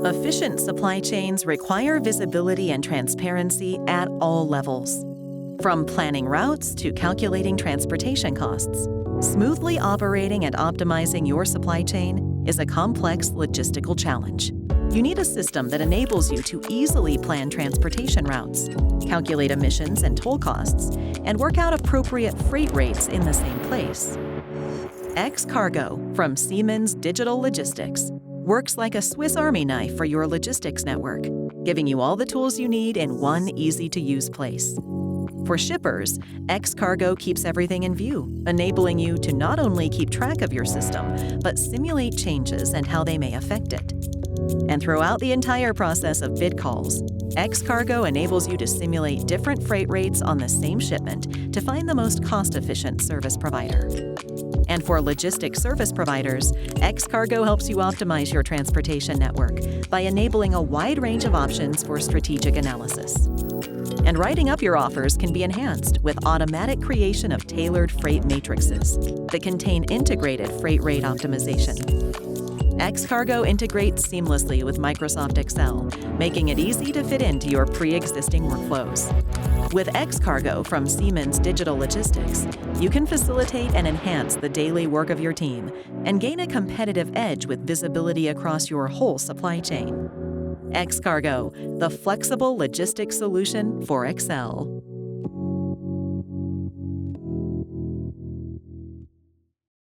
Efficient supply chains require visibility and transparency at all levels. From planning routes to calculating transportation costs, smoothly operating and optimizing your supply chain is a complex logistical challenge. You need a system that enables you to easily plan transportation routes, calculate emissions and toll costs, and work out appropriate freight rates in the same place. XCargo from Siemens Digital Logistics works like a Swiss Army knife for your logistics network, giving you all the tools you need in one easy-to-use place. For shippers, XCargo keeps everything in view, enabling you to not only keep track of your system, but simulate changes and how they may affect it. And throughout the entire process of bid calls, XCargo enables you to simulate different freight rates on the same shipment to find the most cost-efficient service provider. And for logistics service providers, XCargo helps you optimize your transportation network by enabling a wide range of options for strategic analysis. And writing up your offers can be enhanced with automatic creation of tailored freight matrices that contain integrated freight rate optimization. XCargo integrates seamlessly with Microsoft Excel, making it easy to fit into your pre-existing workflows. With XCargo from Siemens Digital Logistics, you can facilitate and enhance the daily work of your team and gain a competitive edge with visibility across your whole supply chain. XCargo, the flexible logistics solution for Excel.